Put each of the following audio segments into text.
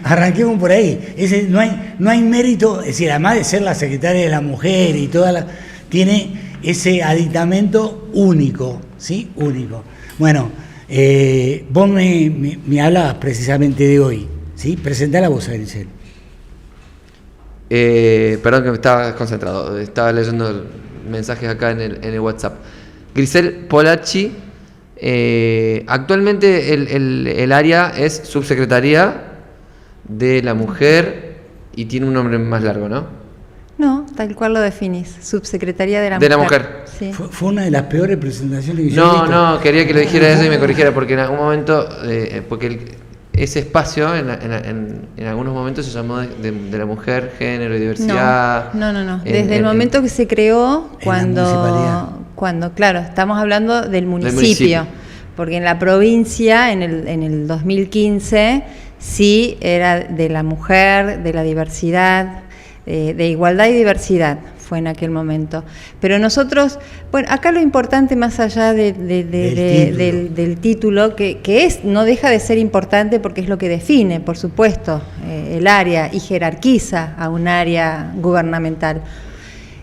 arranquemos por ahí. No hay mérito, es decir, además de ser la secretaria de la mujer y tiene ese aditamento único, ¿sí? Único. Bueno, vos me hablabas precisamente de hoy, ¿sí? Presentá la voz, Grisel. Perdón que me estaba concentrado, estaba leyendo mensajes acá en el WhatsApp. Grisel Polacci, actualmente el área es subsecretaría de la mujer y tiene un nombre más largo, ¿no? No, tal cual lo definís, subsecretaría de la mujer. De la mujer. Sí. Fue una de las peores presentaciones que yo he visto. No, quería que lo dijera eso y me corrigiera, porque en algún momento, ese espacio en algunos momentos se llamó de la mujer, género y diversidad. No. Desde el momento que se creó, cuando claro, estamos hablando del municipio, porque en la provincia, en el 2015, sí era de la mujer, de la diversidad, de igualdad y diversidad, fue en aquel momento. Pero nosotros, bueno, acá lo importante más allá del título, que no deja de ser importante porque es lo que define, por supuesto, el área y jerarquiza a un área gubernamental,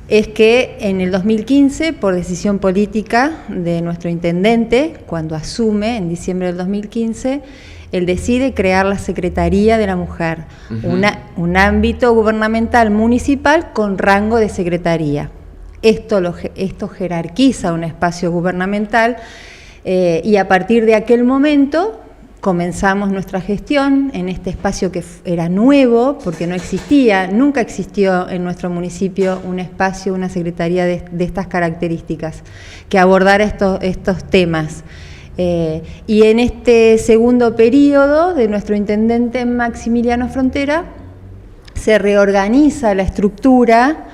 es que en el 2015, por decisión política de nuestro intendente, cuando asume en diciembre del 2015, él decide crear la Secretaría de la Mujer, un ámbito gubernamental municipal con rango de secretaría. Esto jerarquiza un espacio gubernamental y a partir de aquel momento comenzamos nuestra gestión en este espacio que era nuevo, porque nunca existió en nuestro municipio un espacio, una secretaría de estas características, que abordara estos temas. Y en este segundo periodo de nuestro intendente Maximiliano Frontera se reorganiza la estructura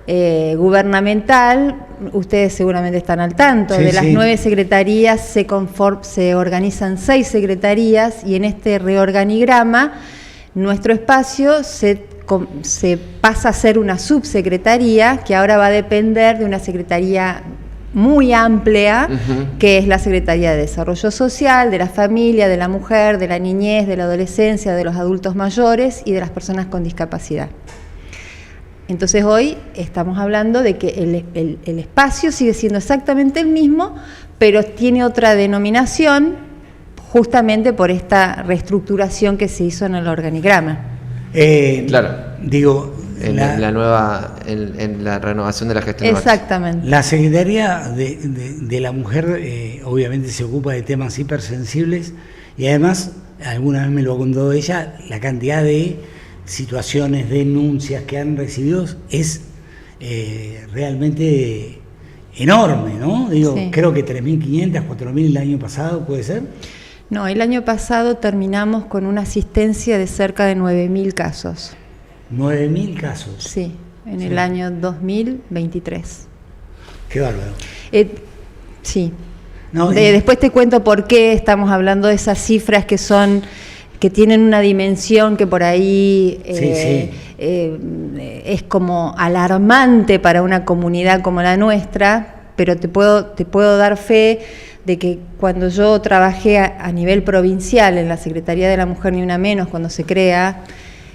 gubernamental. Ustedes seguramente están al tanto, de las 9 secretarías se organizan 6 secretarías y en este reorganigrama nuestro espacio se pasa a ser una subsecretaría que ahora va a depender de una secretaría muy amplia, que es la Secretaría de Desarrollo Social, de la Familia, de la Mujer, de la Niñez, de la Adolescencia, de los Adultos Mayores y de las Personas con Discapacidad. Entonces hoy estamos hablando de que el espacio sigue siendo exactamente el mismo, pero tiene otra denominación justamente por esta reestructuración que se hizo en el organigrama. Claro. Digo, en la renovación de la gestión. Exactamente. La Secretaría de la Mujer obviamente se ocupa de temas hipersensibles y además, alguna vez me lo ha contado ella, la cantidad de situaciones, denuncias que han recibido es realmente enorme, ¿no? Digo, sí. Creo que 3.500, 4.000 el año pasado, ¿puede ser? No, el año pasado terminamos con una asistencia de cerca de 9.000 casos. 9.000 casos. Sí, en el año 2023. Qué bárbaro. Sí. No, después te cuento por qué estamos hablando de esas cifras que tienen una dimensión que por ahí es como alarmante para una comunidad como la nuestra, pero te puedo dar fe de que cuando yo trabajé a nivel provincial en la Secretaría de la Mujer Ni Una Menos, cuando se crea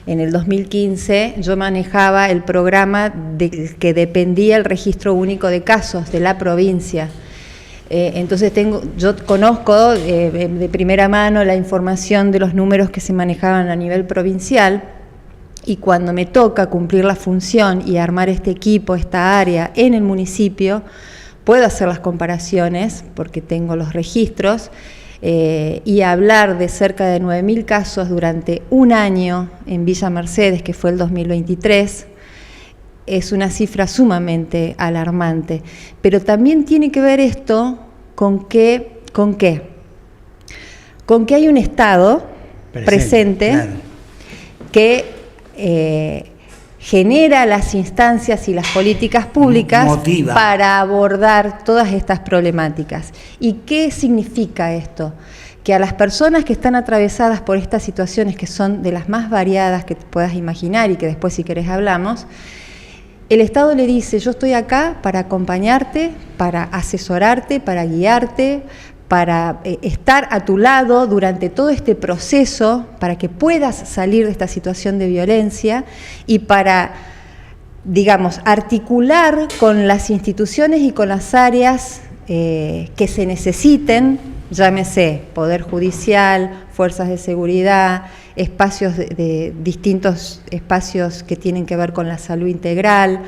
en el 2015, yo manejaba el programa del que dependía el registro único de casos de la provincia. Entonces yo conozco de primera mano la información de los números que se manejaban a nivel provincial, y cuando me toca cumplir la función y armar este equipo, esta área en el municipio, puedo hacer las comparaciones porque tengo los registros y hablar de cerca de 9.000 casos durante un año en Villa Mercedes, que fue el 2023, es una cifra sumamente alarmante. Pero también tiene que ver esto con qué hay un Estado presente claro, que genera las instancias y las políticas públicas motiva para abordar todas estas problemáticas. ¿Y qué significa esto? Que a las personas que están atravesadas por estas situaciones, que son de las más variadas que te puedas imaginar y que después si querés hablamos, el Estado le dice: yo estoy acá para acompañarte, para asesorarte, para guiarte, para estar a tu lado durante todo este proceso, para que puedas salir de esta situación de violencia y para, digamos, articular con las instituciones y con las áreas que se necesiten, llámese Poder Judicial, fuerzas de seguridad, espacios de distintos espacios que tienen que ver con la salud integral,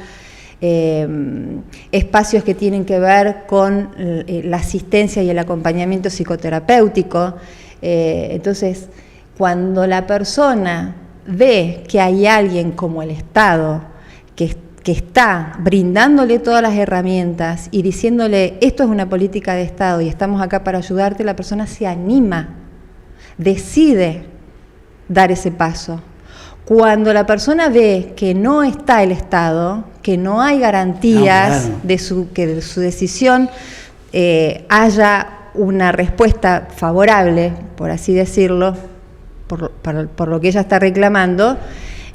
espacios que tienen que ver con la asistencia y el acompañamiento psicoterapéutico. Entonces, cuando la persona ve que hay alguien como el Estado que está brindándole todas las herramientas y diciéndole esto es una política de Estado y estamos acá para ayudarte, la persona se anima, decide dar ese paso. Cuando la persona ve que no está el Estado, que no hay garantías que de su decisión haya una respuesta favorable, por así decirlo, por lo que ella está reclamando,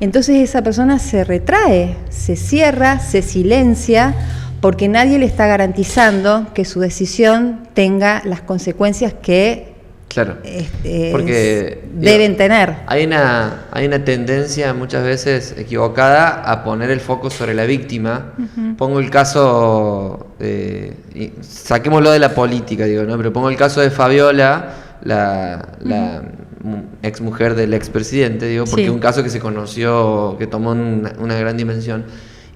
entonces esa persona se retrae, se cierra, se silencia, porque nadie le está garantizando que su decisión tenga las consecuencias que porque deben tener. Hay una tendencia muchas veces equivocada a poner el foco sobre la víctima. Pongo el caso, saquémoslo de la política, ¿no? Pero pongo el caso de Fabiola, la ex mujer del expresidente, porque es un caso que se conoció, que tomó una gran dimensión.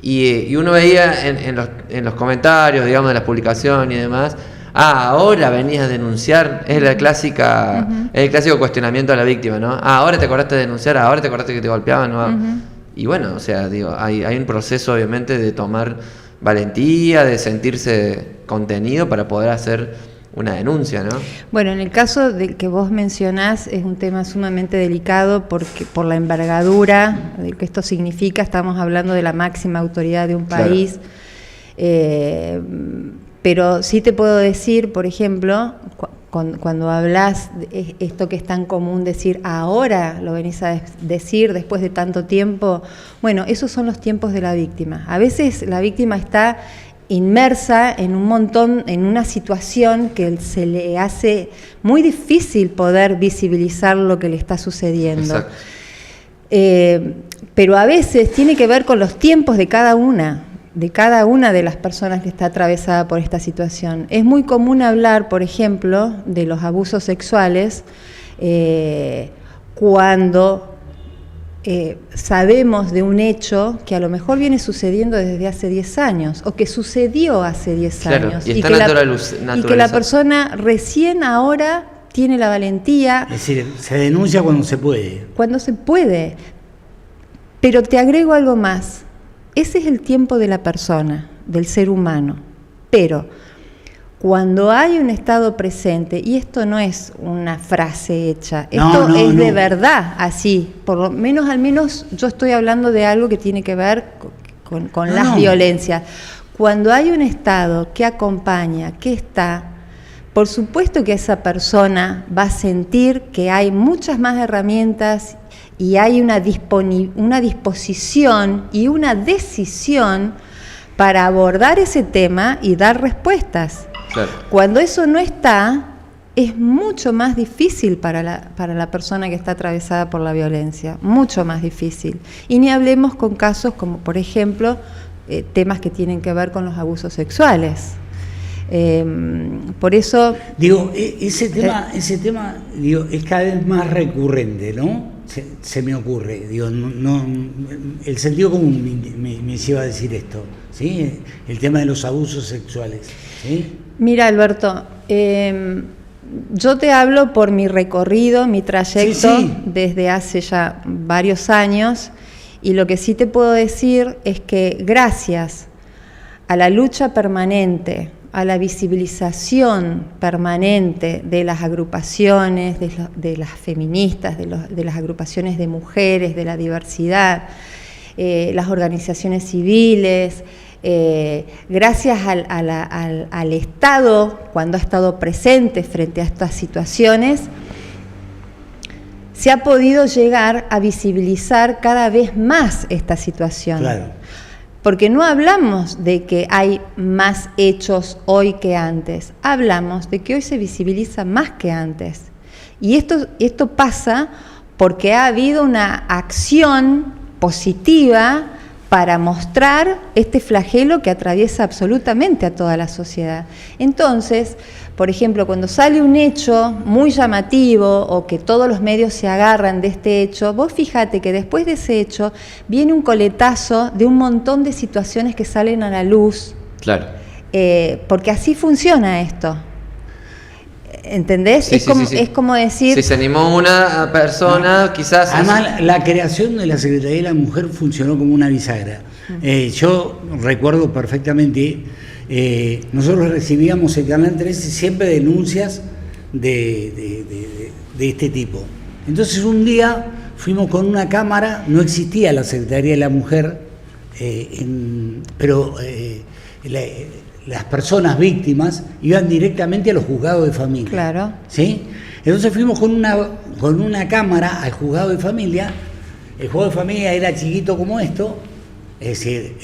Y uno veía en los comentarios, digamos, de las publicaciones y demás, ahora venías a denunciar, es la clásica, es el clásico cuestionamiento a la víctima, ¿no? Ahora te acordaste de denunciar, ahora te acordaste que te golpeaban, ¿no? Y bueno, o sea, hay un proceso obviamente de tomar valentía, de sentirse contenido para poder hacer una denuncia, ¿no? Bueno, en el caso del que vos mencionás es un tema sumamente delicado porque por la envergadura de que esto significa, estamos hablando de la máxima autoridad de un país. Pero sí te puedo decir, por ejemplo, cuando hablas de esto que es tan común decir, ahora lo venís a decir después de tanto tiempo, bueno, esos son los tiempos de la víctima. A veces la víctima está inmersa en en una situación que se le hace muy difícil poder visibilizar lo que le está sucediendo. Pero a veces tiene que ver con los tiempos de cada una de las personas que está atravesada por esta situación. Es muy común hablar, por ejemplo, de los abusos sexuales cuando sabemos de un hecho que a lo mejor viene sucediendo desde hace 10 años o que sucedió hace 10 años y que la persona recién ahora tiene la valentía. Es decir, se denuncia cuando se puede. Cuando se puede. Pero te agrego algo más. Ese es el tiempo de la persona, del ser humano. Pero cuando hay un Estado presente, y esto no es una frase hecha, esto es de verdad así, por lo menos, al menos yo estoy hablando de algo que tiene que ver con las violencias. Cuando hay un Estado que acompaña, que está, por supuesto que esa persona va a sentir que hay muchas más herramientas y hay una disposición y una decisión para abordar ese tema y dar respuestas. Claro. Cuando eso no está, es mucho más difícil para la persona que está atravesada por la violencia, mucho más difícil. Y ni hablemos con casos como, por ejemplo, temas que tienen que ver con los abusos sexuales. Por eso... Digo, ese tema digo, es cada vez más recurrente, ¿no? Se me ocurre, digo, no, el sentido común me lleva a decir esto, ¿sí? El tema de los abusos sexuales, ¿sí? Mira, Alberto, yo te hablo por mi recorrido, mi trayecto desde hace ya varios años, y lo que sí te puedo decir es que gracias a la lucha permanente, a la visibilización permanente de las agrupaciones, de las feministas, de las agrupaciones de mujeres, de la diversidad, las organizaciones civiles, gracias al Estado, cuando ha estado presente frente a estas situaciones, se ha podido llegar a visibilizar cada vez más esta situación. Claro. Porque no hablamos de que hay más hechos hoy que antes, hablamos de que hoy se visibiliza más que antes. Y esto pasa porque ha habido una acción positiva para mostrar este flagelo que atraviesa absolutamente a toda la sociedad. Entonces, por ejemplo, cuando sale un hecho muy llamativo o que todos los medios se agarran de este hecho, vos fíjate que después de ese hecho viene un coletazo de un montón de situaciones que salen a la luz. Claro. Porque así funciona esto. ¿Entendés? Sí, es como decir... Si se animó una persona, quizás... Además, la creación de la Secretaría de la Mujer funcionó como una bisagra. Yo recuerdo perfectamente, nosotros recibíamos en Canal 13 siempre denuncias de este tipo. Entonces un día fuimos con una cámara, no existía la Secretaría de la Mujer, pero las personas víctimas iban directamente a los juzgados de familia. Claro. ¿Sí? Entonces fuimos con una cámara al juzgado de familia. El juzgado de familia era chiquito como esto. Es decir,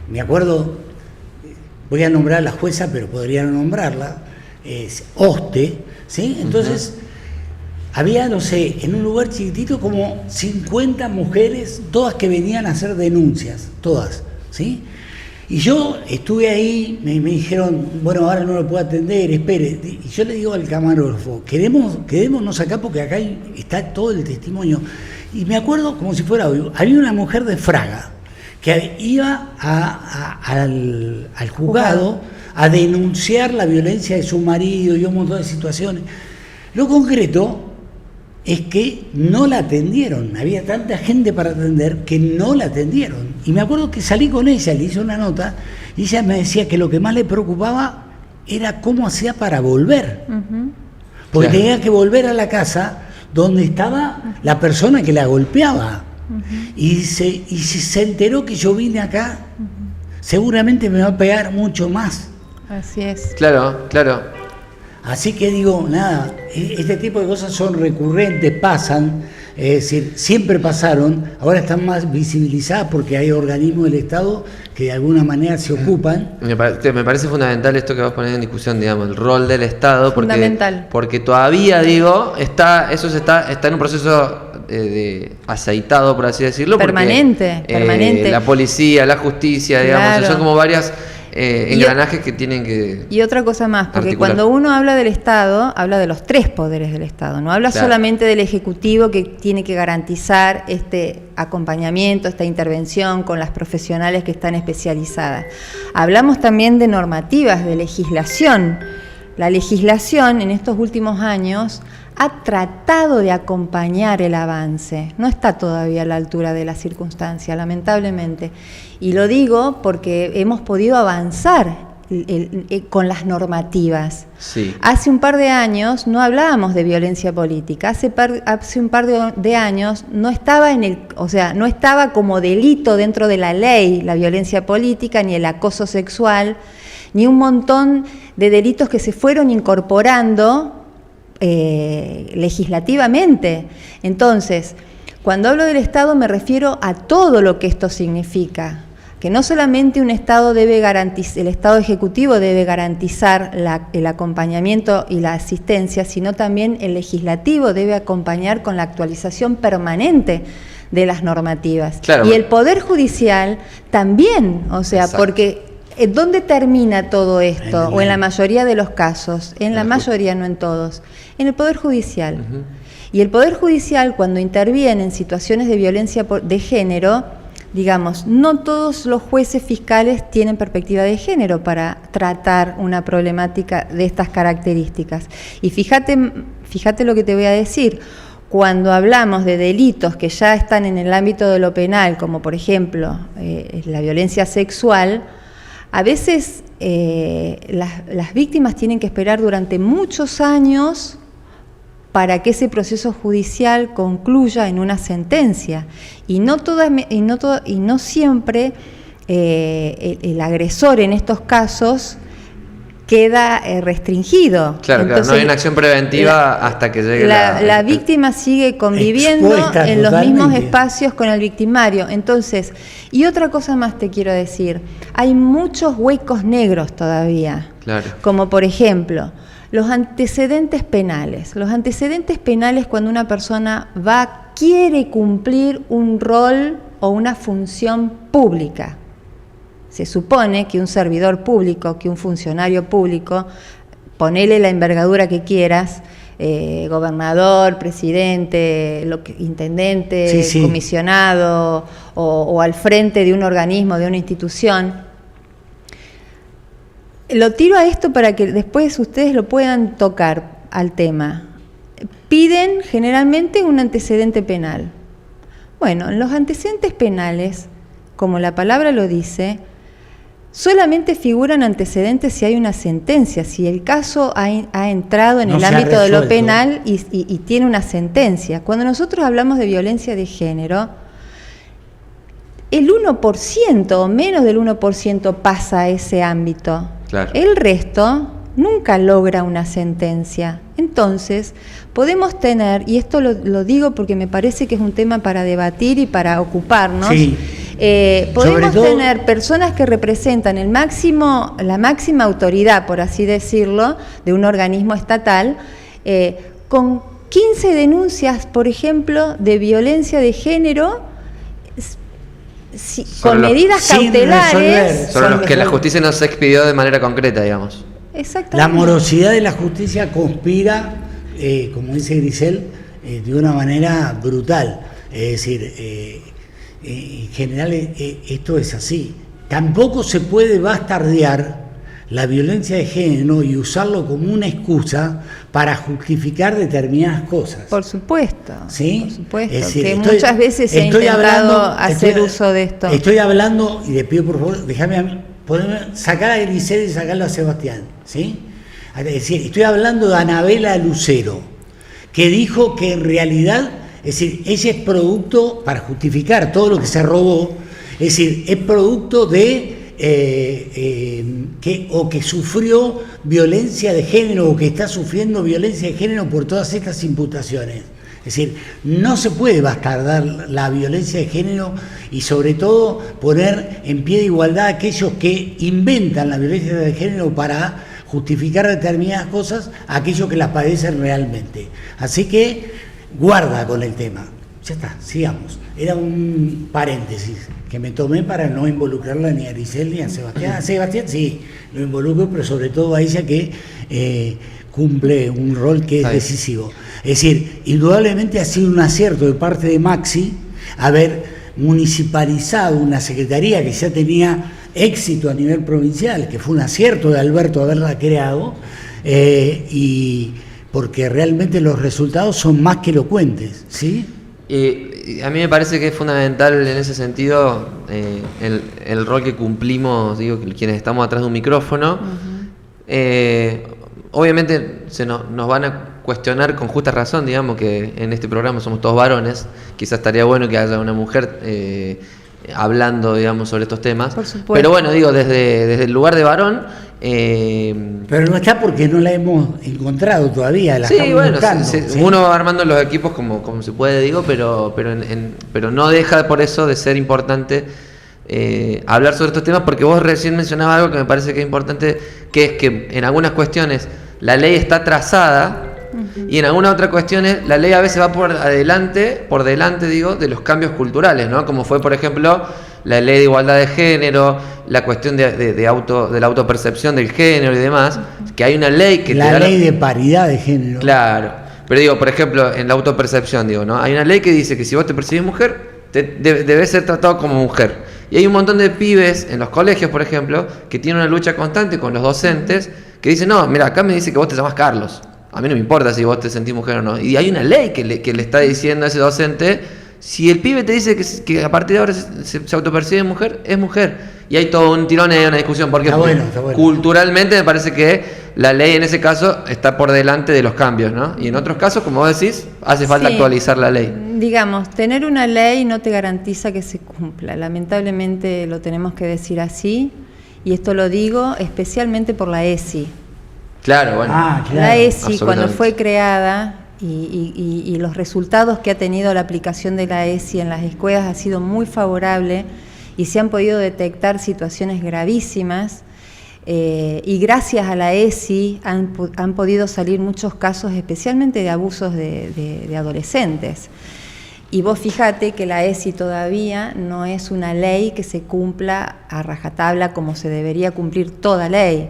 me acuerdo, voy a nombrar a la jueza, pero podría no nombrarla, es Oste, ¿sí? Entonces, había, no sé, en un lugar chiquitito como 50 mujeres, todas que venían a hacer denuncias, todas, ¿sí? Y yo estuve ahí, me dijeron, bueno, ahora no lo puedo atender, espere. Y yo le digo al camarógrafo, quedémonos acá porque acá está todo el testimonio. Y me acuerdo como si fuera hoy, había una mujer de Fraga que iba al juzgado a denunciar la violencia de su marido y un montón de situaciones. Lo concreto es que no la atendieron, había tanta gente para atender que no la atendieron. Y me acuerdo que salí con ella, le hice una nota, y ella me decía que lo que más le preocupaba era cómo hacía para volver. Porque tenía que volver a la casa donde estaba la persona que la golpeaba. Y si se enteró que yo vine acá, seguramente me va a pegar mucho más. Así es. Claro, claro. Así que digo, nada, este tipo de cosas son recurrentes, pasan, es decir, siempre pasaron, ahora están más visibilizadas porque hay organismos del Estado que de alguna manera se ocupan. Me parece fundamental esto que vos ponés en discusión, digamos, el rol del Estado, porque todavía, digo, está en un proceso de aceitado, por así decirlo, permanente. La policía, la justicia, digamos, son como varias engranajes que tienen que... Y otra cosa más, porque articular. cuando uno habla del Estado, habla de los tres poderes del Estado, no habla solamente del Ejecutivo que tiene que garantizar este acompañamiento, esta intervención con las profesionales que están especializadas. Hablamos también de normativas, de legislación. La legislación en estos últimos años ha tratado de acompañar el avance, no está todavía a la altura de la circunstancia, lamentablemente. Y lo digo porque hemos podido avanzar con las normativas. Sí. Hace un par de años no hablábamos de violencia política, hace un par de años no estaba no estaba como delito dentro de la ley la violencia política, ni el acoso sexual, ni un montón de delitos que se fueron incorporando legislativamente. Entonces, cuando hablo del Estado me refiero a todo lo que esto significa, que no solamente un Estado debe garantizar, el Estado ejecutivo debe garantizar el acompañamiento y la asistencia, sino también el legislativo debe acompañar con la actualización permanente de las normativas. Claro. Y el Poder Judicial también, o sea, exacto. Porque ¿dónde termina todo esto? O en la mayoría de los casos, en la mayoría, no en todos, en el Poder Judicial. Y el Poder Judicial, cuando interviene en situaciones de violencia de género, digamos, no todos los jueces fiscales tienen perspectiva de género para tratar una problemática de estas características. Y fíjate lo que te voy a decir. Cuando hablamos de delitos que ya están en el ámbito de lo penal, como por ejemplo la violencia sexual, a veces las víctimas tienen que esperar durante muchos años para que ese proceso judicial concluya en una sentencia. Y no siempre el agresor en estos casos queda restringido. Claro, entonces, no hay una acción preventiva hasta que llegue la víctima sigue conviviendo en los mismos espacios con el victimario. Entonces, y otra cosa más te quiero decir, hay muchos huecos negros todavía, como por ejemplo los antecedentes penales. Los antecedentes penales, cuando una persona quiere cumplir un rol o una función pública. Se supone que un servidor público, que un funcionario público, ponele la envergadura que quieras, gobernador, presidente, intendente, comisionado o al frente de un organismo, de una institución. Lo tiro a esto para que después ustedes lo puedan tocar al tema. Piden generalmente un antecedente penal. Bueno, en los antecedentes penales, como la palabra lo dice, solamente figuran antecedentes si hay una sentencia, si el caso ha entrado en el ámbito de lo penal y tiene una sentencia. Cuando nosotros hablamos de violencia de género, el 1% o menos del 1% pasa a ese ámbito. Claro. El resto nunca logra una sentencia. Entonces, podemos tener, y esto lo digo porque me parece que es un tema para debatir y para ocuparnos, podemos tener personas que representan la máxima autoridad, por así decirlo, de un organismo estatal, con 15 denuncias, por ejemplo, de violencia de género, con medidas cautelares. Sobre los que la justicia no se expidió de manera concreta, digamos. Exactamente. La morosidad de la justicia conspira, como dice Grisel, de una manera brutal. Es decir, en general esto es así. Tampoco se puede bastardear la violencia de género y usarlo como una excusa para justificar determinadas cosas. Por supuesto. ¿Sí? Por supuesto. Es decir, muchas veces se ha intentado hacer uso de esto. Estoy hablando, y le pido por favor, déjame a mí, sacar a Grisel y sacarlo a Sebastián, ¿sí? Es decir, estoy hablando de Anabela Lucero, que dijo que en realidad, es decir, ella es producto, para justificar todo lo que se robó, es decir, es producto de que sufrió violencia de género o que está sufriendo violencia de género por todas estas imputaciones. Es decir, no se puede bastardar la violencia de género y sobre todo poner en pie de igualdad a aquellos que inventan la violencia de género para justificar determinadas cosas a aquellos que las padecen realmente. Así que guarda con el tema. Ya está, sigamos. Era un paréntesis que me tomé para no involucrarla ni a Grisel ni a Sebastián. A Sebastián sí, lo involucro, pero sobre todo a ella que cumple un rol que es decisivo. Es decir, indudablemente ha sido un acierto de parte de Maxi haber municipalizado una secretaría que ya tenía éxito a nivel provincial, que fue un acierto de Alberto haberla creado, y porque realmente los resultados son más que elocuentes, ¿sí? A mí me parece que es fundamental en ese sentido el rol que cumplimos, digo, quienes estamos atrás de un micrófono. Obviamente nos van a cuestionar con justa razón, digamos, que en este programa somos todos varones. Quizás estaría bueno que haya una mujer hablando, digamos, sobre estos temas. Por supuesto. Pero bueno, digo, desde el lugar de varón... pero no está porque no la hemos encontrado todavía, la estamos buscando. ¿Sí? Uno va armando los equipos como se puede, digo, pero no deja por eso de ser importante hablar sobre estos temas, porque vos recién mencionabas algo que me parece que es importante, que es que en algunas cuestiones la ley está trazada, y en algunas otras cuestiones la ley a veces va por delante digo, de los cambios culturales, ¿no? Como fue, por ejemplo, la ley de igualdad de género, la cuestión de la autopercepción del género y demás, que hay una ley que la ley de paridad de género. Claro, pero digo, por ejemplo, en la autopercepción, digo, ¿no? Hay una ley que dice que si vos te percibís mujer, debes ser tratado como mujer. Y hay un montón de pibes en los colegios, por ejemplo, que tienen una lucha constante con los docentes, que dicen, no, mira, acá me dice que vos te llamás Carlos. A mí no me importa si vos te sentís mujer o no. Y hay una ley que le está diciendo a ese docente, si el pibe te dice que a partir de ahora se autopercibe mujer, es mujer. Y hay todo un tirón y una discusión, porque está bueno. Culturalmente me parece que la ley en ese caso está por delante de los cambios, ¿no? Y en otros casos, como vos decís, hace falta actualizar la ley. Digamos, tener una ley no te garantiza que se cumpla. Lamentablemente lo tenemos que decir así. y esto lo digo especialmente por la ESI. Claro, bueno. Claro. La ESI, cuando fue creada, y los resultados que ha tenido la aplicación de la ESI en las escuelas ha sido muy favorable y se han podido detectar situaciones gravísimas, y gracias a la ESI han podido salir muchos casos, especialmente de abusos de adolescentes. Y vos fíjate que la ESI todavía no es una ley que se cumpla a rajatabla como se debería cumplir toda ley.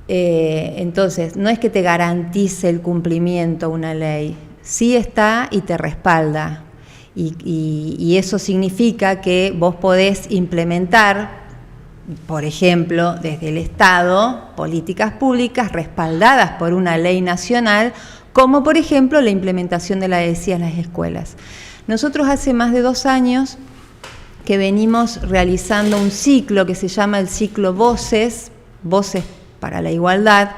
Entonces, no es que te garantice el cumplimiento una ley, sí está y te respalda. Y eso significa que vos podés implementar, por ejemplo, desde el Estado, políticas públicas respaldadas por una ley nacional, como por ejemplo la implementación de la ESI en las escuelas. Nosotros hace más de 2 años que venimos realizando un ciclo que se llama el ciclo Voces para la Igualdad,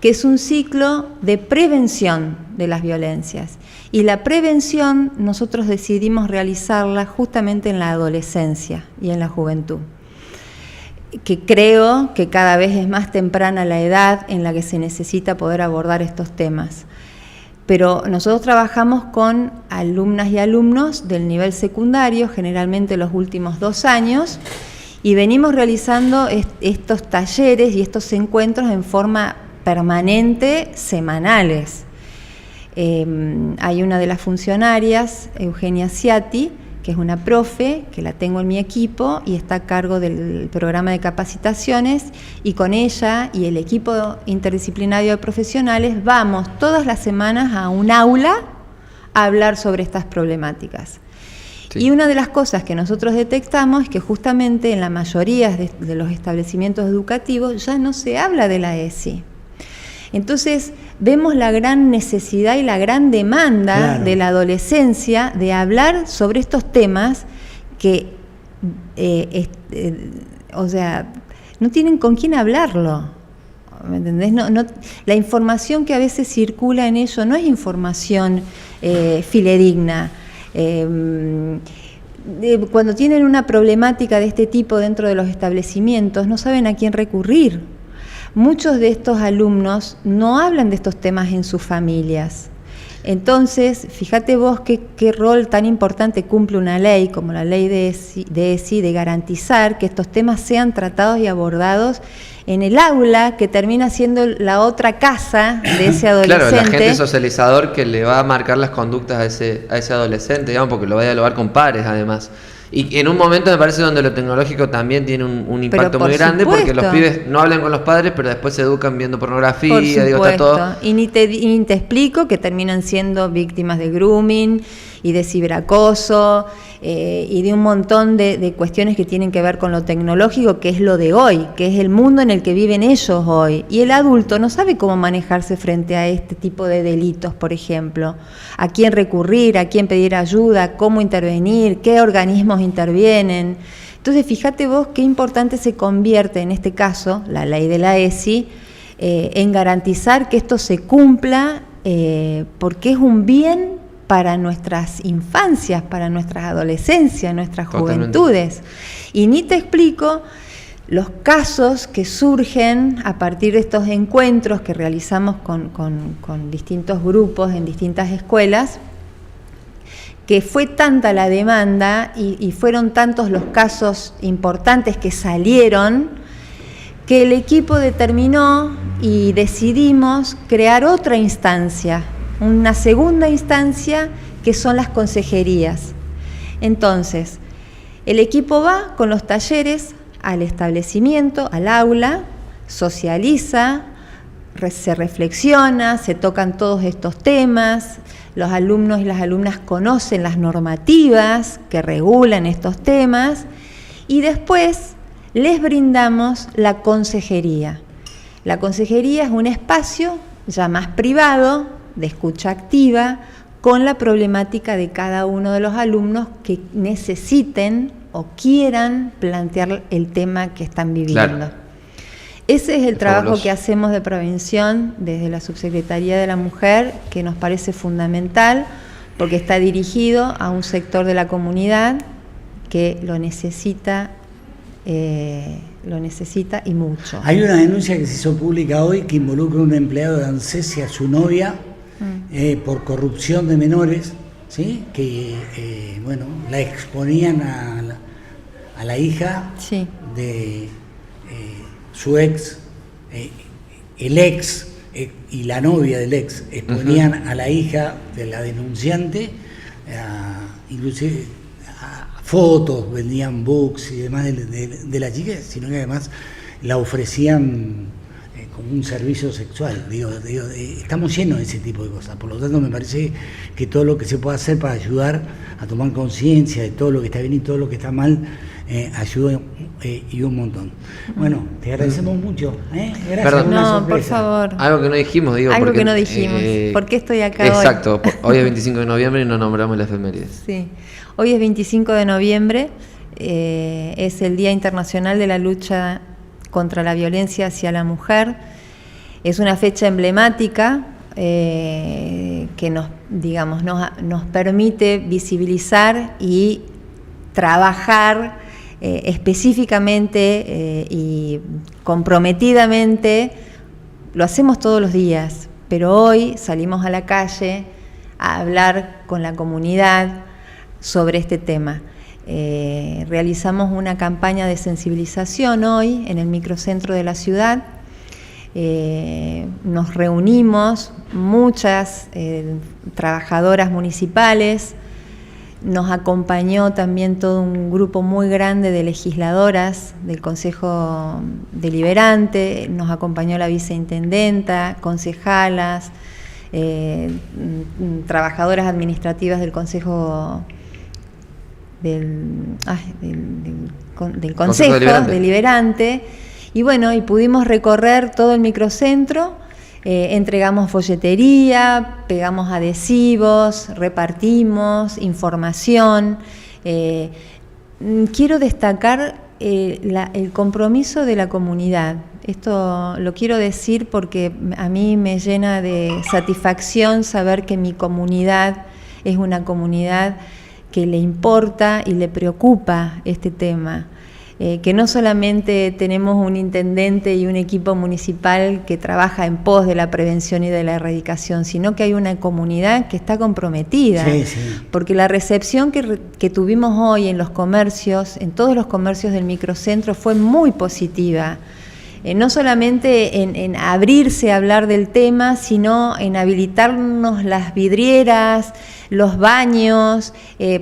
que es un ciclo de prevención de las violencias. Y la prevención nosotros decidimos realizarla justamente en la adolescencia y en la juventud, que creo que cada vez es más temprana la edad en la que se necesita poder abordar estos temas. Pero nosotros trabajamos con alumnas y alumnos del nivel secundario, generalmente los últimos 2 años, y venimos realizando estos talleres y estos encuentros en forma permanente, semanales. Hay una de las funcionarias, Eugenia Ciati, que es una profe, que la tengo en mi equipo y está a cargo del programa de capacitaciones, y con ella y el equipo interdisciplinario de profesionales vamos todas las semanas a un aula a hablar sobre estas problemáticas. Sí. Y una de las cosas que nosotros detectamos es que justamente en la mayoría de los establecimientos educativos ya no se habla de la ESI. Entonces vemos la gran necesidad y la gran demanda de la adolescencia de hablar sobre estos temas que, o sea, no tienen con quién hablarlo, ¿me entendés? La información que a veces circula en ello no es información fidedigna. Cuando tienen una problemática de este tipo dentro de los establecimientos, no saben a quién recurrir. Muchos de estos alumnos no hablan de estos temas en sus familias. Entonces, fíjate vos qué rol tan importante cumple una ley como la ley de ESI, de garantizar que estos temas sean tratados y abordados en el aula, que termina siendo la otra casa de ese adolescente. Claro, el agente socializador que le va a marcar las conductas a ese adolescente, digamos, porque lo va a dialogar con pares además. Y en un momento me parece donde lo tecnológico también tiene un impacto muy grande, porque los pibes no hablan con los padres, pero después se educan viendo pornografía, digo, está todo. Y ni te explico que terminan siendo víctimas de grooming y de ciberacoso y de un montón de cuestiones que tienen que ver con lo tecnológico, que es lo de hoy, que es el mundo en el que viven ellos hoy. Y el adulto no sabe cómo manejarse frente a este tipo de delitos, por ejemplo. A quién recurrir, a quién pedir ayuda, cómo intervenir, qué organismos intervienen. Entonces, fíjate vos qué importante se convierte en este caso, la ley de la ESI, en garantizar que esto se cumpla, porque es un bien para nuestras infancias, para nuestras adolescencias, nuestras juventudes. Y ni te explico los casos que surgen a partir de estos encuentros que realizamos con distintos grupos en distintas escuelas, que fue tanta la demanda y fueron tantos los casos importantes que salieron, que el equipo determinó y decidimos crear otra instancia, una segunda instancia, que son las consejerías. Entonces, el equipo va con los talleres al establecimiento, al aula, socializa, se reflexiona, se tocan todos estos temas, los alumnos y las alumnas conocen las normativas que regulan estos temas, y después les brindamos la consejería. La consejería es un espacio ya más privado, de escucha activa, con la problemática de cada uno de los alumnos que necesiten o quieran plantear el tema que están viviendo. Claro. Ese es el trabajo que hacemos de prevención desde la Subsecretaría de la Mujer, que nos parece fundamental, porque está dirigido a un sector de la comunidad que lo necesita lo necesita y mucho. Hay una denuncia que se hizo pública hoy que involucra a un empleado de ANSES y a su novia por corrupción de menores, ¿sí? Que la exponían a la hija de su ex, el ex y la novia del ex exponían a la hija de la denunciante, inclusive fotos, vendían books y demás de la chica, sino que además la ofrecían como un servicio sexual. Estamos llenos de ese tipo de cosas, por lo tanto me parece que todo lo que se pueda hacer para ayudar a tomar conciencia de todo lo que está bien y todo lo que está mal, ayuda y un montón. Bueno, te agradecemos mucho. Gracias. Perdón. No, por favor. Algo que no dijimos, Algo que no dijimos. ¿Por qué estoy acá exacto, hoy es 25 de noviembre y no nombramos la efemérides. Sí, hoy es 25 de noviembre, es el Día Internacional de la Lucha contra la Violencia hacia la Mujer. Es una fecha emblemática que nos permite visibilizar y trabajar específicamente y comprometidamente. Lo hacemos todos los días, pero hoy salimos a la calle a hablar con la comunidad sobre este tema. Realizamos una campaña de sensibilización hoy en el microcentro de la ciudad. Nos reunimos muchas trabajadoras municipales, nos acompañó también todo un grupo muy grande de legisladoras del Consejo Deliberante, nos acompañó la viceintendenta, concejalas, trabajadoras administrativas del Consejo del Consejo Deliberante. Y bueno, y pudimos recorrer todo el microcentro, entregamos folletería, pegamos adhesivos, repartimos información. Quiero destacar el compromiso de la comunidad. Esto lo quiero decir porque a mí me llena de satisfacción saber que mi comunidad es una comunidad que le importa y le preocupa este tema. Que no solamente tenemos un intendente y un equipo municipal que trabaja en pos de la prevención y de la erradicación, sino que hay una comunidad que está comprometida. Sí. Porque la recepción que tuvimos hoy en los comercios, en todos los comercios del microcentro, fue muy positiva. No solamente en abrirse a hablar del tema, sino en habilitarnos las vidrieras, los baños,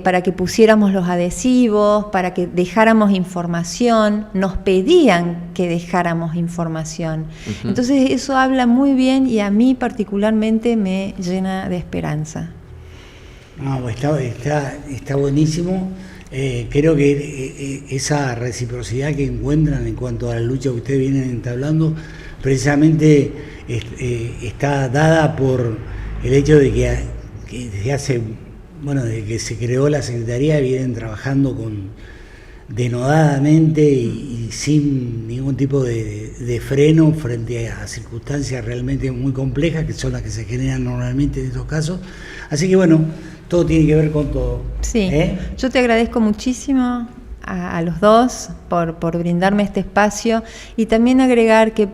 para que pusiéramos los adhesivos, para que dejáramos información. Nos pedían que dejáramos información. Entonces eso habla muy bien y a mí particularmente me llena de esperanza. No, está buenísimo. Creo que esa reciprocidad que encuentran en cuanto a la lucha que ustedes vienen entablando precisamente está dada por el hecho de que desde desde que se creó la Secretaría vienen trabajando denodadamente y sin ningún tipo de freno frente a circunstancias realmente muy complejas que son las que se generan normalmente en estos casos. Así que todo tiene que ver con todo. Sí, yo te agradezco muchísimo a los dos por brindarme este espacio y también agregar que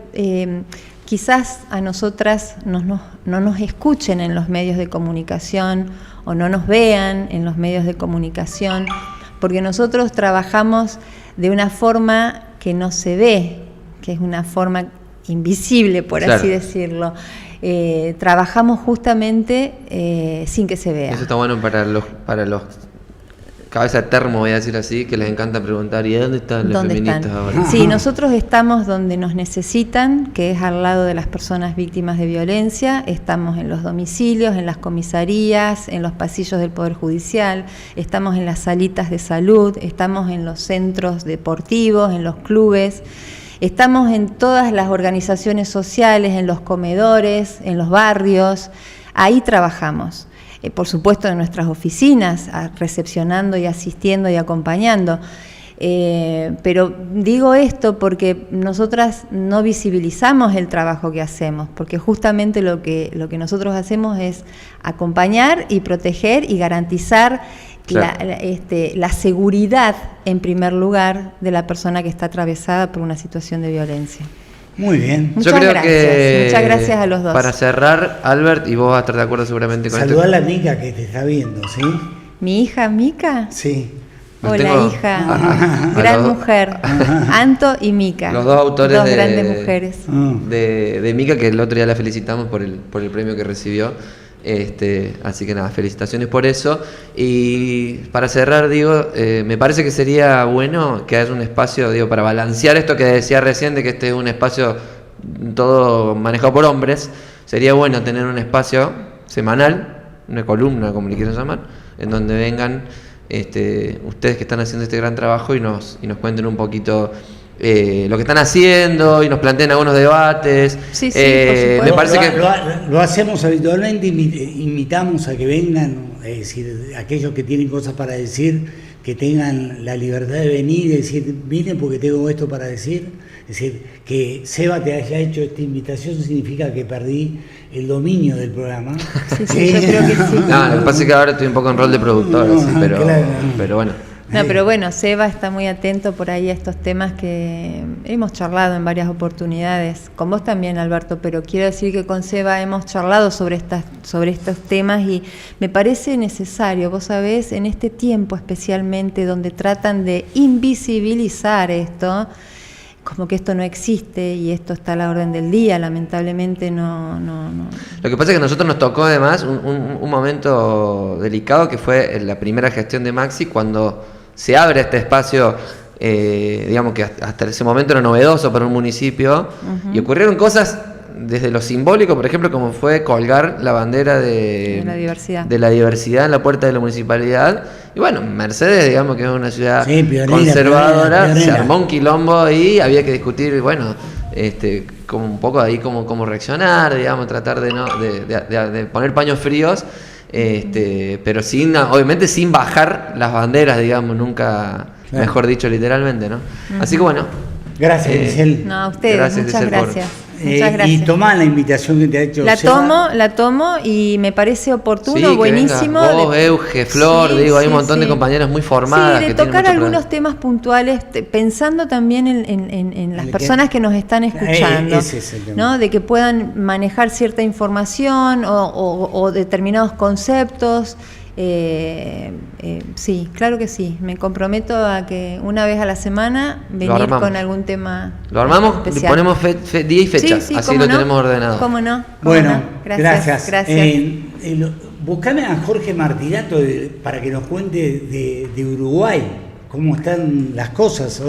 quizás a nosotras no nos escuchen en los medios de comunicación o no nos vean en los medios de comunicación, porque nosotros trabajamos de una forma que no se ve, que es una forma invisible, por así decirlo. Trabajamos justamente sin que se vea. Eso está bueno para los cabeza de termo, voy a decir así, que les encanta preguntar, ¿y dónde están las feministas ahora? Sí, nosotros estamos donde nos necesitan, que es al lado de las personas víctimas de violencia. Estamos en los domicilios, en las comisarías, en los pasillos del Poder Judicial, estamos en las salitas de salud, estamos en los centros deportivos, en los clubes. Estamos en todas las organizaciones sociales, en los comedores, en los barrios, ahí trabajamos. Por supuesto en nuestras oficinas, recepcionando y asistiendo y acompañando. Pero digo esto porque nosotras no visibilizamos el trabajo que hacemos, porque justamente lo que nosotros hacemos es acompañar y proteger y garantizar Claro. la seguridad, en primer lugar, de la persona que está atravesada por una situación de violencia. Muy bien. Muchas Yo creo gracias. que Muchas gracias a los dos. Para cerrar, Albert, y vos vas a estar de acuerdo seguramente con Saludá esto. a la Mica que te está viendo, ¿sí? ¿Mi hija Mica? Sí. Los Hola, tengo hija. a Gran los- mujer. Anto y Mica. Los dos autores Dos grandes mujeres. de Mica, que el otro día la felicitamos por el premio que recibió. Así que nada, felicitaciones por eso. Y para cerrar, digo, me parece que sería bueno que haya un espacio, digo, para balancear esto que decía recién, de que este es un espacio todo manejado por hombres. Sería bueno tener un espacio semanal, una columna, como le quieran llamar, en donde vengan ustedes que están haciendo este gran trabajo y nos cuenten un poquito lo que están haciendo y nos planteen algunos debates. Sí, por supuesto. Me parece que Lo hacemos habitualmente, invitamos a que vengan, es decir, aquellos que tienen cosas para decir, que tengan la libertad de venir y decir, miren porque tengo esto para decir. Es decir, que Seba te haya hecho esta invitación significa que perdí el dominio del programa. Sí, yo creo que sí. no, lo que pasa es que ahora estoy un poco en rol de productor, así, pero, claro. pero bueno. No, pero bueno, Seba está muy atento por ahí a estos temas que hemos charlado en varias oportunidades, con vos también, Alberto, pero quiero decir que con Seba hemos charlado sobre estos temas y me parece necesario, vos sabés, en este tiempo especialmente donde tratan de invisibilizar esto, como que esto no existe y esto está a la orden del día, lamentablemente no. Lo que pasa es que a nosotros nos tocó además un momento delicado que fue la primera gestión de Maxi, cuando se abre este espacio, digamos que hasta ese momento era novedoso para un municipio, y ocurrieron cosas desde lo simbólico, por ejemplo, como fue colgar la bandera de la diversidad en la puerta de la municipalidad. Y bueno, Mercedes, digamos que es una ciudad conservadora, pionera. se armó un quilombo ahí, había que discutir, bueno, como un poco ahí cómo reaccionar, digamos, tratar de poner paños fríos, pero obviamente sin bajar las banderas, digamos, nunca, claro. Mejor dicho, literalmente, ¿no? Así que bueno. Gracias, Giselle. No, a ustedes, muchas gracias. Muchas gracias. Y tomá la invitación que te ha hecho La tomo y me parece oportuno, Sí, buenísimo. Vos, Euge, Flor, hay un montón de compañeras muy formadas. Sí, de que tienen tocar mucho algunos temas puntuales, pensando también en las personas que nos están escuchando, ese es el tema. ¿no? De que puedan manejar cierta información o determinados conceptos. Sí, claro que sí. Me comprometo a que una vez a la semana venir con algún tema. Lo armamos y especial. ponemos día y fecha, Sí, así lo tenemos ordenado. ¿Cómo no? Bueno, Gracias. Buscame a Jorge Martinato para que nos cuente de Uruguay, cómo están las cosas.